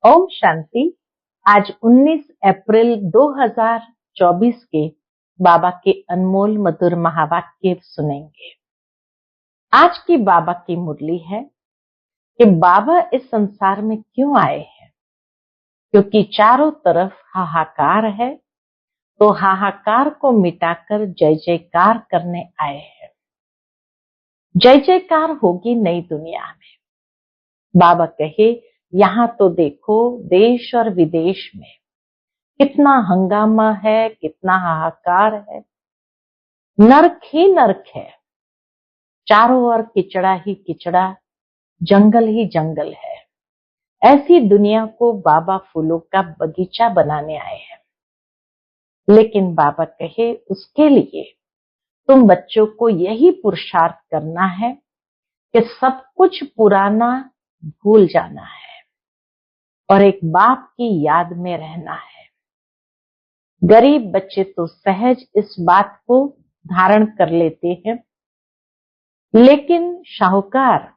ओम शांति। आज 19 अप्रैल 2024 के बाबा के अनमोल मधुर महावाक्य सुनेंगे। आज की बाबा की मुरली है कि बाबा इस संसार में क्यों आए हैं। क्योंकि चारों तरफ हाहाकार है, तो हाहाकार को मिटाकर जय जयकार करने आए हैं। जय जयकार होगी नई दुनिया में। बाबा कहे, यहाँ तो देखो देश और विदेश में कितना हंगामा है, कितना हाहाकार है, नरक ही नरक है। चारों ओर किचड़ा ही किचड़ा, जंगल ही जंगल है। ऐसी दुनिया को बाबा फूलों का बगीचा बनाने आए हैं। लेकिन बाबा कहे, उसके लिए तुम बच्चों को यही पुरुषार्थ करना है कि सब कुछ पुराना भूल जाना है और एक बाप की याद में रहना है। गरीब बच्चे तो सहज इस बात को धारण कर लेते हैं, लेकिन शाहूकार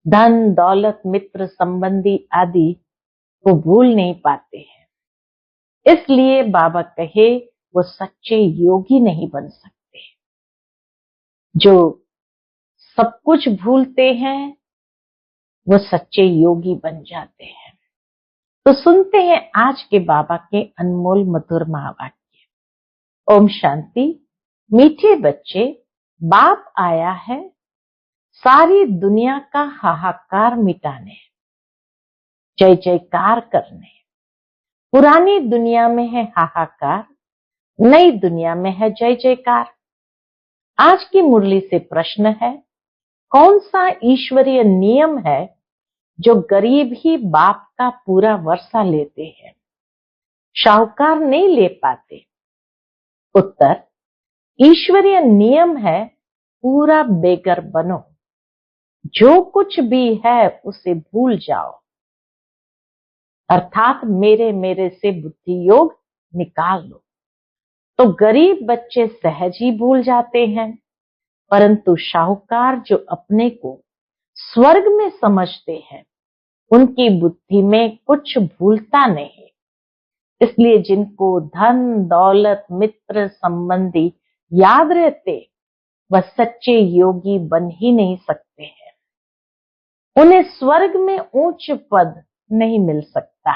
धन दौलत मित्र संबंधी आदि को भूल नहीं पाते हैं। इसलिए बाबा कहे, वो सच्चे योगी नहीं बन सकते। जो सब कुछ भूलते हैं वो सच्चे योगी बन जाते हैं। तो सुनते हैं आज के बाबा के अनमोल मधुर महावाक्य। ओम शांति। मीठे बच्चे, बाप आया है सारी दुनिया का हाहाकार मिटाने, जय जयकार करने। पुरानी दुनिया में है हाहाकार, नई दुनिया में है जय जयकार। आज की मुरली से प्रश्न है, कौन सा ईश्वरीय नियम है जो गरीब ही बाप का पूरा वर्षा लेते हैं, शाहूकार नहीं ले पाते। उत्तर, ईश्वरीय नियम है पूरा बेगर बनो, जो कुछ भी है उसे भूल जाओ। अर्थात मेरे मेरे से बुद्धि योग निकाल लो। तो गरीब बच्चे सहज ही भूल जाते हैं, परंतु शाहूकार जो अपने को स्वर्ग में समझते हैं, उनकी बुद्धि में कुछ भूलता नहीं। इसलिए जिनको धन दौलत मित्र संबंधी याद रहते, वह सच्चे योगी बन ही नहीं सकते हैं। उन्हें स्वर्ग में ऊंच पद नहीं मिल सकता।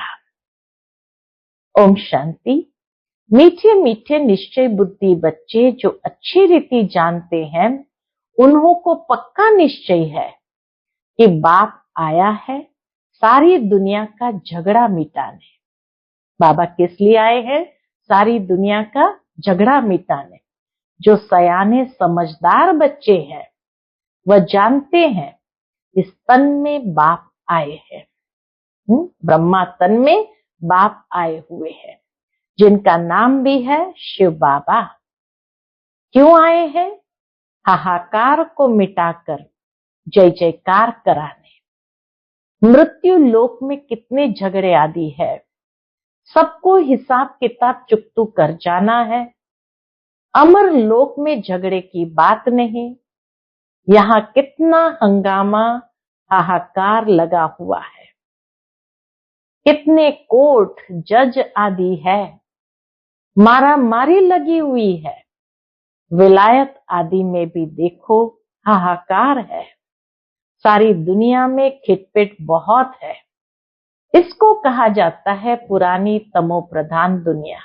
ओम शांति। मीठे मीठे निश्चय बुद्धि बच्चे जो अच्छी रीति जानते हैं, उन्हों को पक्का निश्चय है कि बाप आया है सारी दुनिया का झगड़ा मिटाने। बाबा किस लिए आए हैं? सारी दुनिया का झगड़ा मिटाने। जो सयाने समझदार बच्चे हैं वह जानते हैं इस तन में बाप आए हैं। ब्रह्मा तन में बाप आए हुए हैं, जिनका नाम भी है शिव बाबा। क्यों आए हैं? हाहाकार को मिटाकर जय जयकार कराने। मृत्यु लोक में कितने झगड़े आदि है, सबको हिसाब किताब चुकतू कर जाना है। अमर लोक में झगड़े की बात नहीं। यहाँ कितना हंगामा हाहाकार लगा हुआ है, कितने कोर्ट जज आदि है, मारा मारी लगी हुई है। विलायत आदि में भी देखो हाहाकार है। सारी दुनिया में खिटपिट बहुत है। इसको कहा जाता है पुरानी तमो प्रधान दुनिया।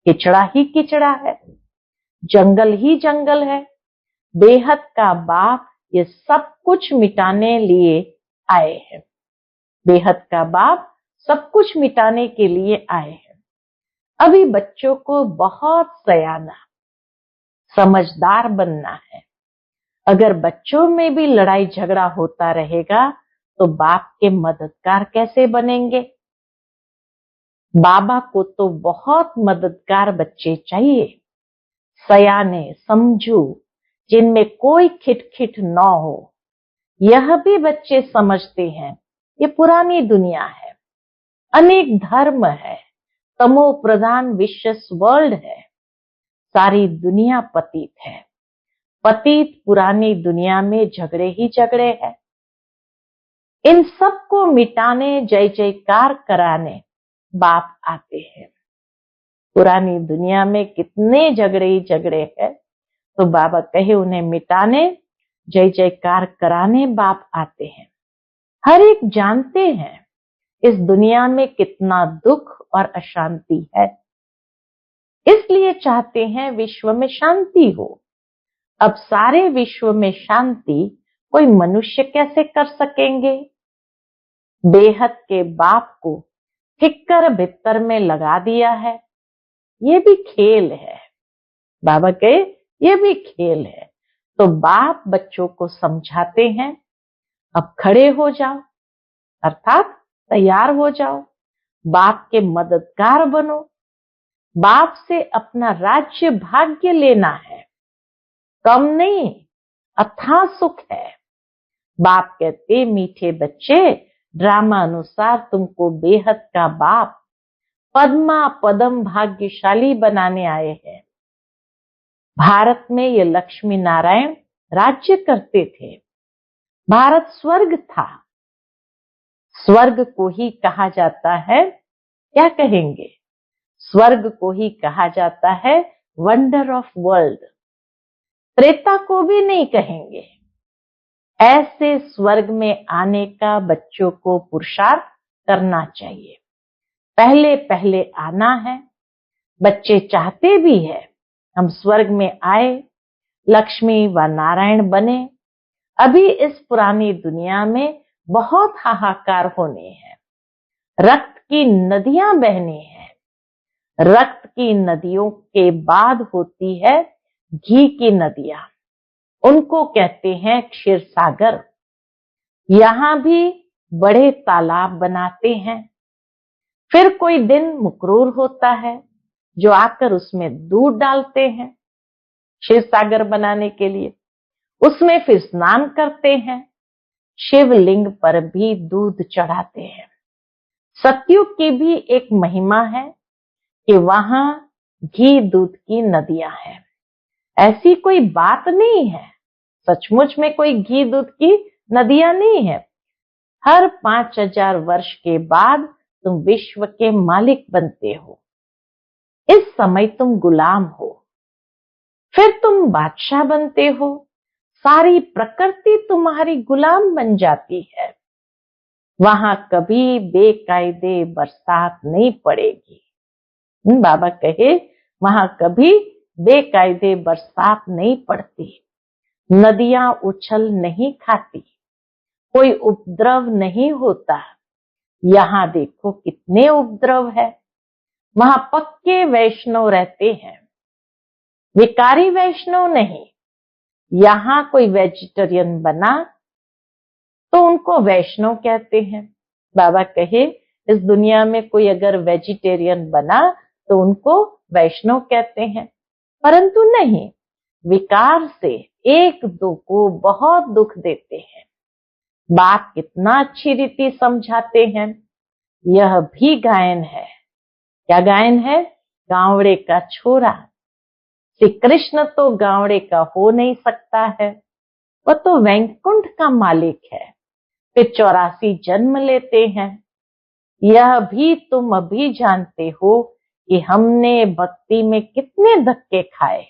किचड़ा ही किचड़ा है, जंगल ही जंगल है। बेहद का बाप ये सब कुछ मिटाने लिए आए हैं। बेहद का बाप सब कुछ मिटाने के लिए आए हैं। अभी बच्चों को बहुत सयाना समझदार बनना है। अगर बच्चों में भी लड़ाई झगड़ा होता रहेगा तो बाप के मददगार कैसे बनेंगे? बाबा को तो बहुत मददगार बच्चे चाहिए, सयाने समझू, जिनमें कोई खिटखिट न हो। यह भी बच्चे समझते हैं ये पुरानी दुनिया है, अनेक धर्म है, तमो प्रधान विशेष वर्ल्ड है। सारी दुनिया पतित है। पतित पुरानी दुनिया में झगड़े ही झगड़े हैं। इन सब को मिटाने, जय जयकार कराने बाप आते हैं। पुरानी दुनिया में कितने झगड़े ही झगड़े हैं, तो बाबा कहे उन्हें मिटाने, जय जयकार कराने बाप आते हैं। हर एक जानते हैं इस दुनिया में कितना दुख और अशांति है, इसलिए चाहते हैं विश्व में शांति हो। अब सारे विश्व में शांति कोई मनुष्य कैसे कर सकेंगे? बेहद के बाप को ठिक्कर भित्तर में लगा दिया है। ये भी खेल है, बाबा कहे ये भी खेल है। तो बाप बच्चों को समझाते हैं, अब खड़े हो जाओ, अर्थात तैयार हो जाओ, बाप के मददगार बनो। बाप से अपना राज्य भाग्य लेना है, कम नहीं, अथाह सुख है। बाप कहते मीठे बच्चे, ड्रामा अनुसार तुमको बेहद का बाप पद्मा पदम भाग्यशाली बनाने आए हैं। भारत में ये लक्ष्मी नारायण राज्य करते थे। भारत स्वर्ग था। स्वर्ग को ही कहा जाता है, क्या कहेंगे? स्वर्ग को ही कहा जाता है वंडर ऑफ वर्ल्ड। त्रेता को भी नहीं कहेंगे। ऐसे स्वर्ग में आने का बच्चों को पुरुषार्थ करना चाहिए। पहले पहले आना है। बच्चे चाहते भी है हम स्वर्ग में आए, लक्ष्मी व नारायण बने। अभी इस पुरानी दुनिया में बहुत हाहाकार होने हैं, रक्त की नदियां बहने हैं। रक्त की नदियों के बाद होती है घी की नदियां, उनको कहते हैं क्षीर सागर। यहां भी बड़े तालाब बनाते हैं। फिर कोई दिन मुकरूर होता है जो आकर उसमें दूध डालते हैं क्षीर सागर बनाने के लिए। उसमें फिर स्नान करते हैं, शिवलिंग पर भी दूध चढ़ाते हैं। सतयुग की भी एक महिमा है कि वहां घी दूध की नदियां हैं। ऐसी कोई बात नहीं है, सचमुच में कोई घी दूध की नदियां नहीं है। हर 5000 वर्ष के बाद तुम विश्व के मालिक बनते हो। इस समय तुम गुलाम हो, फिर तुम बादशाह बनते हो। सारी प्रकृति तुम्हारी गुलाम बन जाती है। वहां कभी बेकायदे बरसात नहीं पड़ेगी। बाबा कहे वहां कभी बेकायदे बरसात नहीं पड़ती, नदियां उछल नहीं खाती, कोई उपद्रव नहीं होता। यहाँ देखो कितने उपद्रव है। वहां पक्के वैष्णव रहते हैं, विकारी वैष्णव नहीं। यहाँ कोई वेजिटेरियन बना तो उनको वैष्णव कहते हैं। बाबा कहे इस दुनिया में कोई अगर वेजिटेरियन बना तो उनको वैष्णव कहते हैं, परंतु नहीं, विकार से एक दो को बहुत दुख देते हैं। बात कितना अच्छी रीति समझाते हैं। यह भी गायन है। क्या गायन है? गावड़े का छोरा। श्री कृष्ण तो गावड़े का हो नहीं सकता है, वह तो वैकुंठ का मालिक है। फिर 84 जन्म लेते हैं। यह भी तुम अभी जानते हो कि हमने भक्ति में कितने धक्के खाए,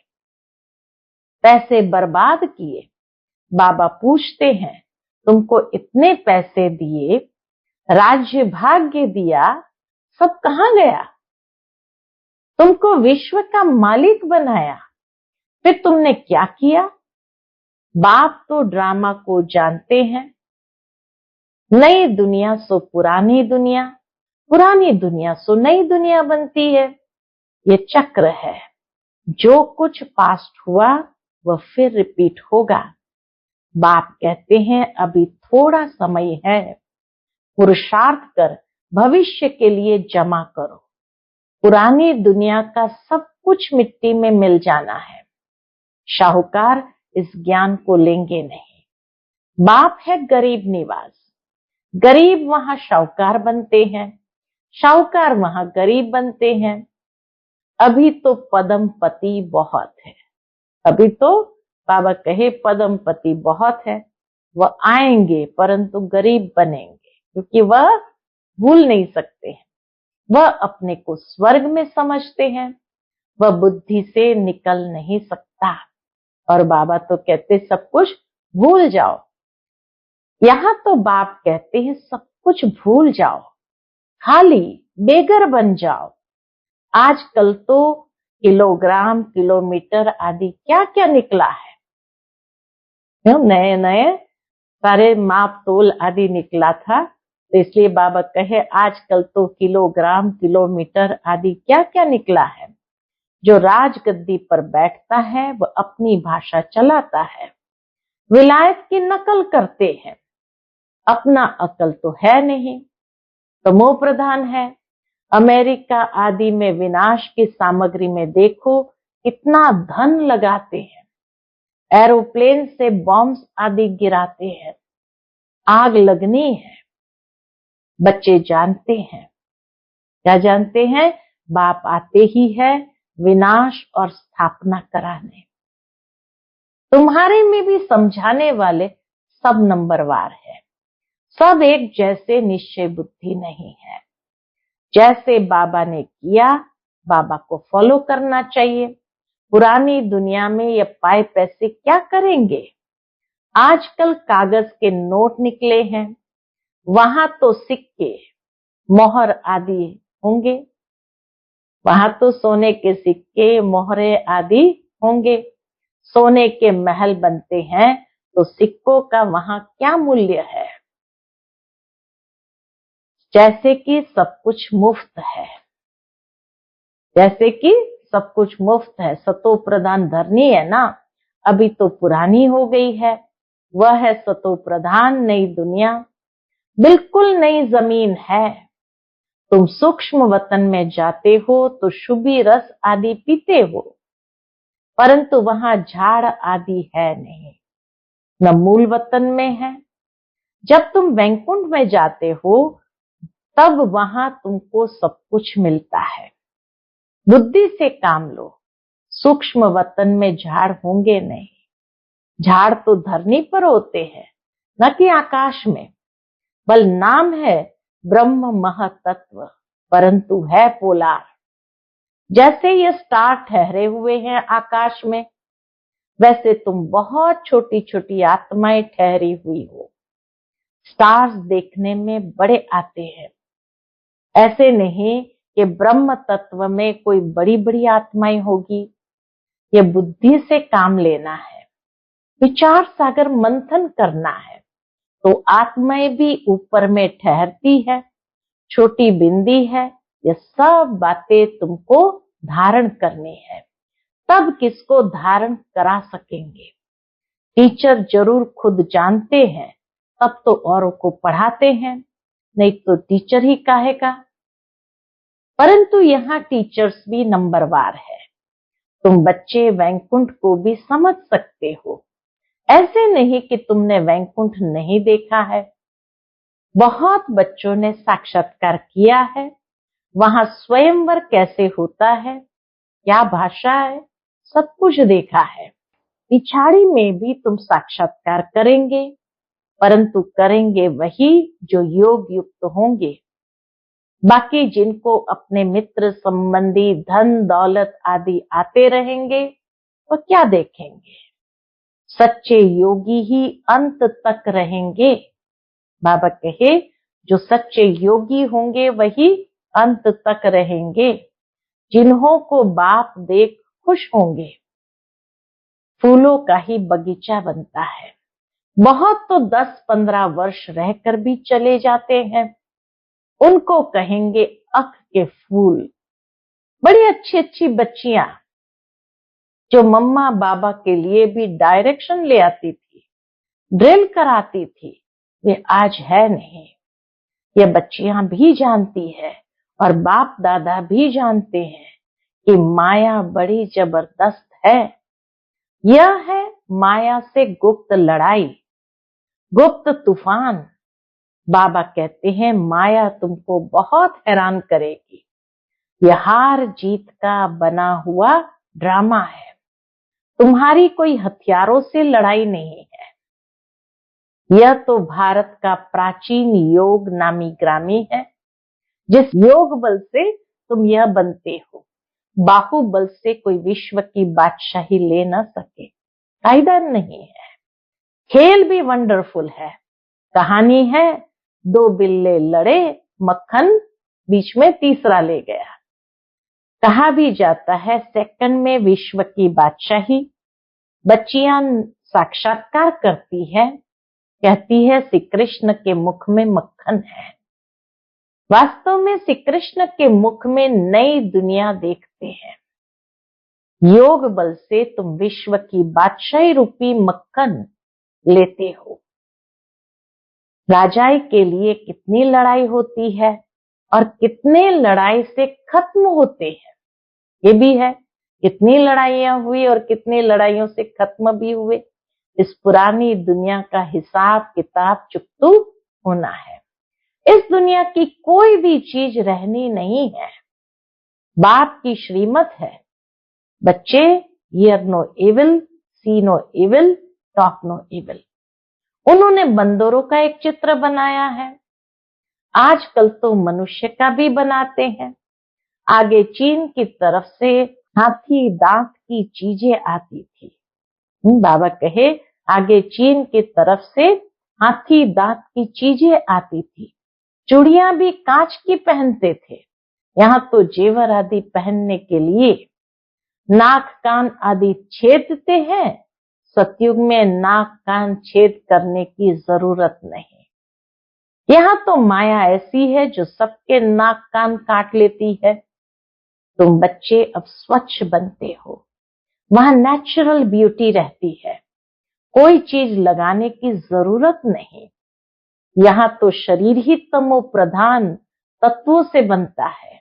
पैसे बर्बाद किए। बाबा पूछते हैं तुमको इतने पैसे दिए, राज्य भाग्य दिया, सब कहां गया? तुमको विश्व का मालिक बनाया, फिर तुमने क्या किया? बाप तो ड्रामा को जानते हैं। नई दुनिया सो पुरानी दुनिया, पुरानी दुनिया सो नई दुनिया बनती है। ये चक्र है। जो कुछ पास्ट हुआ वह फिर रिपीट होगा। बाप कहते हैं अभी थोड़ा समय है, पुरुषार्थ कर भविष्य के लिए जमा करो। पुरानी दुनिया का सब कुछ मिट्टी में मिल जाना है। शाहूकार इस ज्ञान को लेंगे नहीं। बाप है गरीब निवास, गरीब वहां शाहूकार बनते हैं, शाहूकार वहां गरीब बनते हैं। अभी तो पदमपति बहुत है। अभी तो बाबा कहे पदमपति बहुत है। वह आएंगे परंतु गरीब बनेंगे, क्योंकि वह भूल नहीं सकते हैं। वह अपने को स्वर्ग में समझते हैं, वह बुद्धि से निकल नहीं सकता। और बाबा तो कहते सब कुछ भूल जाओ। यहाँ तो बाप कहते हैं सब कुछ भूल जाओ, खाली बेघर बन जाओ। आजकल तो किलोग्राम, किलोमीटर आदि क्या क्या निकला है, नए नए सारे माप तोल आदि निकला था। तो इसलिए बाबा कहे आजकल तो किलोग्राम, किलोमीटर आदि क्या क्या निकला है। जो राजगद्दी पर बैठता है वह अपनी भाषा चलाता है, विलायत की नकल करते हैं, अपना अकल तो है नहीं, तमो प्रधान है। अमेरिका आदि में विनाश की सामग्री में देखो कितना धन लगाते हैं, एरोप्लेन से बॉम्ब्स आदि गिराते हैं, आग लगनी है। बच्चे जानते हैं, क्या जानते हैं, बाप आते ही है विनाश और स्थापना कराने। तुम्हारे में भी समझाने वाले सब नंबरवार है, सब एक जैसे निश्चय बुद्धि नहीं है। जैसे बाबा ने किया बाबा को फॉलो करना चाहिए। पुरानी दुनिया में ये पाए पैसे क्या करेंगे। आजकल कागज के नोट निकले हैं, वहां तो सिक्के, मोहर आदि होंगे, वहां तो सोने के सिक्के, मोहरे आदि होंगे। सोने के महल बनते हैं तो सिक्कों का वहां क्या मूल्य है। जैसे कि सब कुछ मुफ्त है, जैसे कि सब कुछ मुफ्त है। सतो प्रधान धरनी है ना, अभी तो पुरानी हो गई है, वह है सतो प्रधान नई दुनिया, बिल्कुल नई जमीन है। तुम सूक्ष्म वतन में जाते हो तो शुभी रस आदि पीते हो, परंतु वहां झाड़ आदि है नहीं, न मूल वतन में है। जब तुम वैकुंठ में जाते हो तब वहां तुमको सब कुछ मिलता है। बुद्धि से काम लो, सूक्ष्म वतन में झाड़ होंगे नहीं। झाड़ तो धरनी पर होते हैं, न कि आकाश में। बल नाम है ब्रह्म महतत्व, परंतु है पोलार। जैसे ये स्टार ठहरे हुए हैं आकाश में, वैसे तुम बहुत छोटी छोटी आत्माएं ठहरी हुई हो। स्टार्स देखने में बड़े आते हैं, ऐसे नहीं कि ब्रह्म तत्व में कोई बड़ी बड़ी आत्माएं होगी। ये बुद्धि से काम लेना है, विचार सागर मंथन करना है, तो आत्माएं भी ऊपर में ठहरती है, छोटी बिंदी है। ये सब बातें तुमको धारण करनी है, तब किसको धारण करा सकेंगे। टीचर जरूर खुद जानते हैं, तब तो औरों को पढ़ाते हैं, नहीं तो टीचर ही काहेगा। परंतु यहाँ टीचर्स भी नंबरवार है। तुम बच्चे वैकुंठ को भी समझ सकते हो, ऐसे नहीं कि तुमने वैकुंठ नहीं देखा है। बहुत बच्चों ने साक्षात्कार किया है, वहां स्वयंवर कैसे होता है, क्या भाषा है, सब कुछ देखा है। पिछाड़ी में भी तुम साक्षात्कार करेंगे, परंतु करेंगे वही जो योग युक्त होंगे। बाकी जिनको अपने मित्र संबंधी धन दौलत आदि आते रहेंगे वो क्या देखेंगे। सच्चे योगी ही अंत तक रहेंगे। बाबा कहे जो सच्चे योगी होंगे वही अंत तक रहेंगे, जिन्हों को बाप देख खुश होंगे। फूलों का ही बगीचा बनता है, बहुत तो 10-15 वर्ष रहकर भी चले जाते हैं, उनको कहेंगे अख के फूल। बड़ी अच्छी अच्छी बच्चियां जो मम्मा बाबा के लिए भी डायरेक्शन ले आती थी, ड्रिल कराती थी, वे आज है नहीं। ये बच्चियां भी जानती है और बाप दादा भी जानते हैं कि माया बड़ी जबरदस्त है। यह है माया से गुप्त लड़ाई, गुप्त तूफान। बाबा कहते हैं माया तुमको बहुत हैरान करेगी। यह हार जीत का बना हुआ ड्रामा है, तुम्हारी कोई हथियारों से लड़ाई नहीं है। यह तो भारत का प्राचीन योग नामी ग्रामी है, जिस योग बल से तुम यह बनते हो। बाहुबल से कोई विश्व की बादशाही ले न सके, कायदा नहीं है। खेल भी वंडरफुल है। कहानी है, दो बिल्ले लड़े, मक्खन बीच में तीसरा ले गया। कहा भी जाता है सेकंड में विश्व की बादशाही। बच्चियां साक्षात्कार करती है, कहती है श्री कृष्ण के मुख में मक्खन है। वास्तव में श्री कृष्ण के मुख में नई दुनिया देखते हैं। योग बल से तुम विश्व की बादशाही रूपी मक्खन लेते हो। राजाई के लिए कितनी लड़ाई होती है और कितने लड़ाई से खत्म होते हैं, ये भी है। कितनी लड़ाइयां हुई और कितनी लड़ाइयों से खत्म भी हुए। इस पुरानी दुनिया का हिसाब किताब चुकतू होना है। इस दुनिया की कोई भी चीज रहनी नहीं है। बाप की श्रीमत है, बच्चे hear no evil, see no evil, talk no evil. उन्होंने बंदरों का एक चित्र बनाया है। आजकल तो मनुष्य का भी बनाते हैं। आगे चीन की तरफ से हाथी दांत की चीजें आती थी। बाबा कहे आगे चीन की तरफ से हाथी दांत की चीजें आती थी। चूड़ियां भी कांच की पहनते थे। यहाँ तो जेवर आदि पहनने के लिए नाक कान आदि छेदते हैं। सतयुग में नाक कान छेद करने की जरूरत नहीं। यहाँ तो माया ऐसी है जो सबके नाक कान काट लेती है। तुम बच्चे अब स्वच्छ बनते हो। वहां नेचुरल ब्यूटी रहती है। कोई चीज लगाने की जरूरत नहीं। यहाँ तो शरीर ही तमो प्रधान तत्वों से बनता है,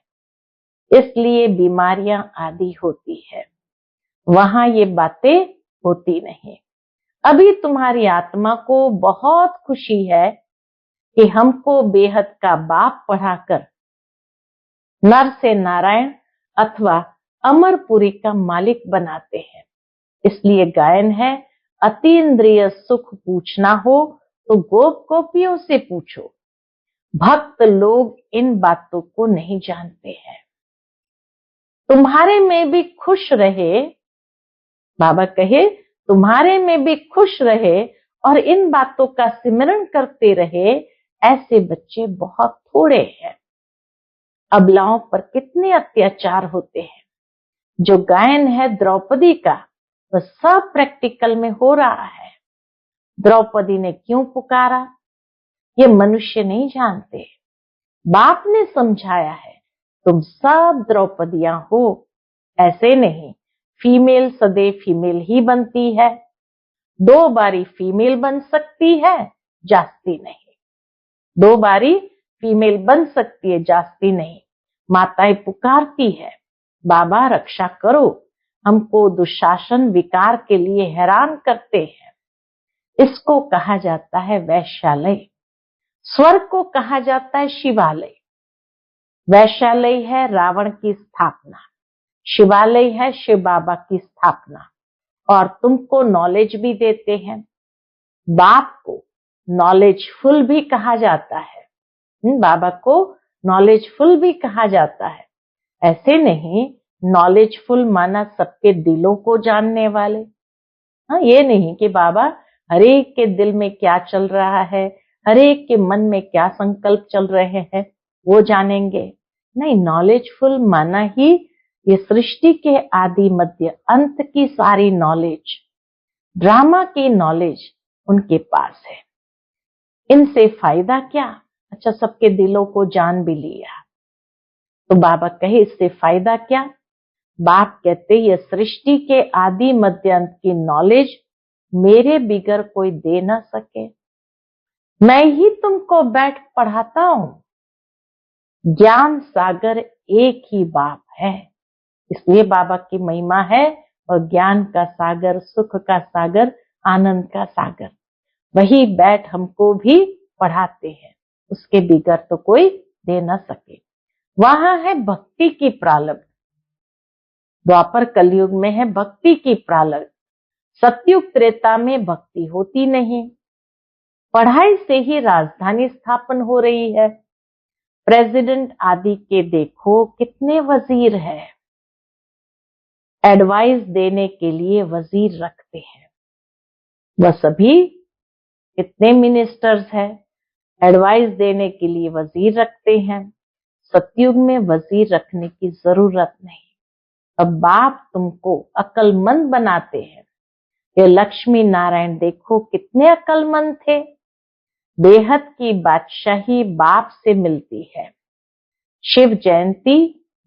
इसलिए बीमारियां आदि होती है। वहां ये बातें होती नहीं। अभी तुम्हारी आत्मा को बहुत खुशी है कि हमको बेहद का बाप पढ़ाकर नर से नारायण अथवा अमरपुरी का मालिक बनाते हैं। इसलिए गायन है, अतीन्द्रिय सुख पूछना हो तो गोप गोपियों से पूछो। भक्त लोग इन बातों को नहीं जानते हैं। तुम्हारे में भी खुश रहे, बाबा कहे तुम्हारे में भी खुश रहे और इन बातों का सिमरण करते रहे, ऐसे बच्चे बहुत थोड़े हैं। अबलाओं पर कितने अत्याचार होते हैं। जो गायन है द्रौपदी का, वह सब प्रैक्टिकल में हो रहा है। द्रौपदी ने क्यों पुकारा, ये मनुष्य नहीं जानते। बाप ने समझाया है, तुम सब द्रौपदियां हो। ऐसे नहीं, फीमेल सदैव फीमेल ही बनती है। 2 बारी फीमेल बन सकती है, जास्ती नहीं। 2 बारी फीमेल बन सकती है, जास्ती नहीं। माताएं पुकारती है, बाबा रक्षा करो, हमको दुशासन विकार के लिए हैरान करते हैं। इसको कहा जाता है वैश्यालय। स्वर्ग को कहा जाता है शिवालय। वैश्यालय है रावण की स्थापना, शिवालय है शिव बाबा की स्थापना। और तुमको नॉलेज भी देते हैं। बाप को नॉलेजफुल भी कहा जाता है। बाबा को नॉलेजफुल भी कहा जाता है। ऐसे नहीं, नॉलेजफुल माना सबके दिलों को जानने वाले। हाँ, ये नहीं कि बाबा हरेक के दिल में क्या चल रहा है, हरेक के मन में क्या संकल्प चल रहे हैं, वो जानेंगे। नहीं, नॉलेजफुल माना ही ये सृष्टि के आदि मध्य अंत की सारी नॉलेज, ड्रामा की नॉलेज उनके पास है। इनसे फायदा क्या? अच्छा, सबके दिलों को जान भी लिया तो बाबा कहे इससे फायदा क्या? बाप कहते ये सृष्टि के आदि मध्य अंत की नॉलेज मेरे बिगर कोई दे ना सके। मैं ही तुमको बैठ पढ़ाता हूं। ज्ञान सागर एक ही बाप है, इसलिए बाबा की महिमा है। और ज्ञान का सागर, सुख का सागर, आनंद का सागर, वही बैठ हमको भी पढ़ाते हैं। उसके बिगर तो कोई दे ना सके। वहां है भक्ति की प्रालब्ध। द्वापर कलयुग में है भक्ति की प्रालब्ध। सतयुग त्रेता में भक्ति होती नहीं। पढ़ाई से ही राजधानी स्थापन हो रही है। प्रेसिडेंट आदि के देखो कितने वजीर है, एडवाइस देने के लिए वजीर रखते हैं। वह सभी कितने मिनिस्टर्स हैं, एडवाइस देने के लिए वजीर रखते हैं। सतयुग में वजीर रखने की जरूरत नहीं। अब बाप तुमको अक्लमंद बनाते हैं। ये लक्ष्मी नारायण देखो कितने अक्लमंद थे। बेहद की बादशाही बाप से मिलती है। शिव जयंती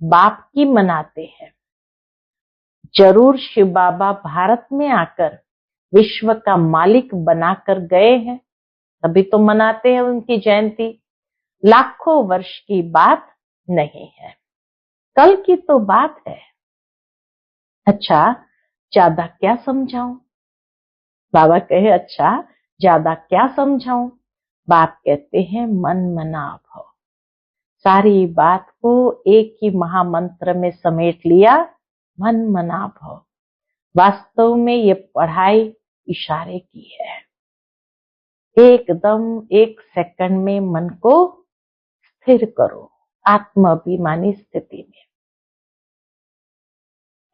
बाप की मनाते हैं। जरूर शिव बाबा भारत में आकर विश्व का मालिक बनाकर गए हैं, तभी तो मनाते हैं उनकी जयंती। लाखों वर्ष की बात नहीं है, कल की तो बात है। अच्छा, ज्यादा क्या समझाऊं? बाबा कहे अच्छा ज्यादा क्या समझाऊं? बाप कहते हैं मन मना भव। सारी बात को एक ही महामंत्र में समेट लिया, मन मना भव। वास्तव में ये पढ़ाई इशारे की है। एकदम एक सेकंड में मन को स्थिर करो आत्माभिमानी स्थिति में।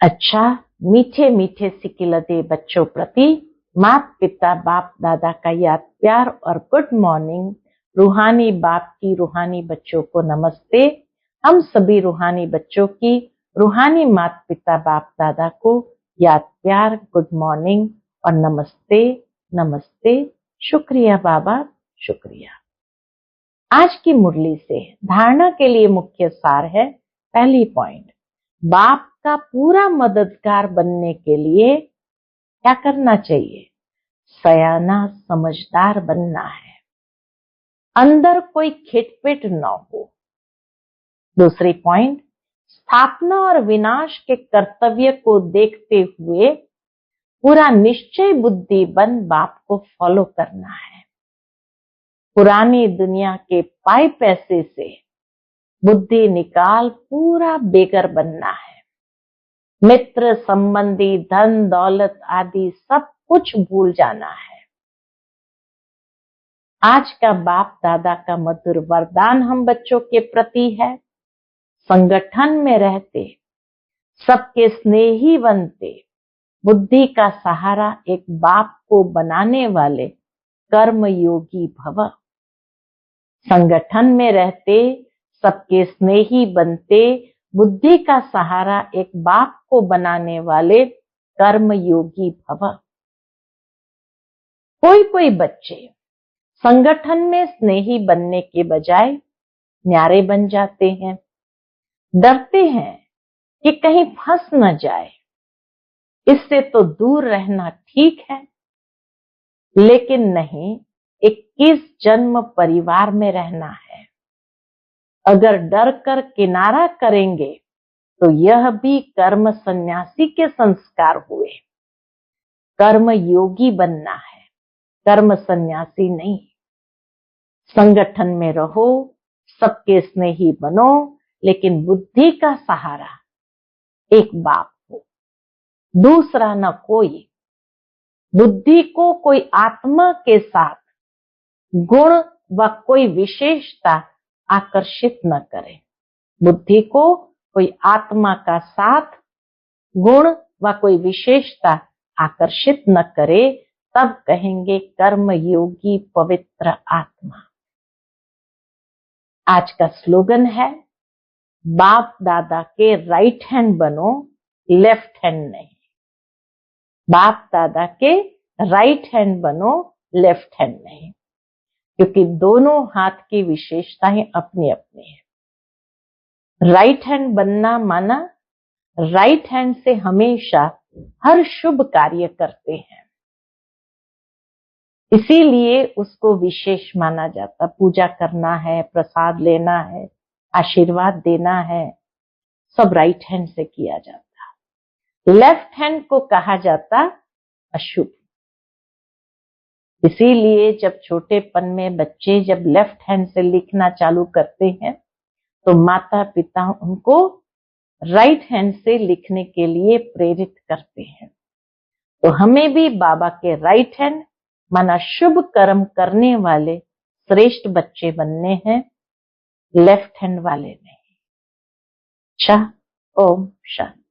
अच्छा, मीठे मीठे सिकिलते बच्चों प्रति माता पिता बाप दादा का याद प्यार और गुड मॉर्निंग। रूहानी बाप की रूहानी बच्चों को नमस्ते। हम सभी रूहानी बच्चों की रूहानी माता पिता बाप दादा को याद प्यार, गुड मॉर्निंग और नमस्ते नमस्ते। शुक्रिया बाबा, शुक्रिया। आज की मुरली से धारणा के लिए मुख्य सार है। पहली पॉइंट, बाप का पूरा मददगार बनने के लिए क्या करना चाहिए? सयाना समझदार बनना है, अंदर कोई खिटपिट न हो। दूसरी पॉइंट, स्थापना और विनाश के कर्तव्य को देखते हुए पूरा निश्चय बुद्धि बन बाप को फॉलो करना है। पुरानी दुनिया के पाई पैसे से बुद्धि निकाल पूरा बेगर बनना है। मित्र संबंधी धन दौलत आदि सब कुछ भूल जाना है। आज का बाप दादा का मधुर वरदान हम बच्चों के प्रति है। संगठन में रहते, सबके स्नेही बनते, बुद्धि का सहारा एक बाप को बनाने वाले कर्म योगी भव। संगठन में रहते, सबके स्नेही बनते, बुद्धि का सहारा एक बाप को बनाने वाले कर्म योगी भव। कोई कोई बच्चे संगठन में स्नेही बनने के बजाय न्यारे बन जाते हैं। डरते हैं कि कहीं फंस न जाए, इससे तो दूर रहना ठीक है। लेकिन नहीं, 21 जन्म परिवार में रहना है। अगर डर कर किनारा करेंगे तो यह भी कर्म सन्यासी के संस्कार हुए। कर्म योगी बनना है, कर्म सन्यासी नहीं। संगठन में रहो, सबके स्नेही बनो, लेकिन बुद्धि का सहारा एक बाप हो, दूसरा न कोई। बुद्धि को कोई आत्मा के साथ गुण व कोई विशेषता आकर्षित न करे। बुद्धि को कोई आत्मा का साथ गुण व कोई विशेषता आकर्षित न करे, तब कहेंगे कर्म योगी पवित्र आत्मा। आज का स्लोगन है, बाप दादा के राइट हैंड बनो, लेफ्ट हैंड नहीं। बाप दादा के राइट हैंड बनो, लेफ्ट हैंड नहीं, क्योंकि दोनों हाथ की विशेषताएं अपनी अपनी है। राइट हैंड बनना माना राइट हैंड से हमेशा हर शुभ कार्य करते हैं, इसीलिए उसको विशेष माना जाता। पूजा करना है, प्रसाद लेना है, आशीर्वाद देना है, सब राइट हैंड से किया जाता। लेफ्ट हैंड को कहा जाता अशुभ। इसीलिए जब छोटेपन में बच्चे जब लेफ्ट हैंड से लिखना चालू करते हैं तो माता पिता उनको राइट हैंड से लिखने के लिए प्रेरित करते हैं। तो हमें भी बाबा के राइट हैंड माना शुभ कर्म करने वाले श्रेष्ठ बच्चे बनने हैं, लेफ्ट हैंड वाले नहीं। अच्छा, ओम शांति।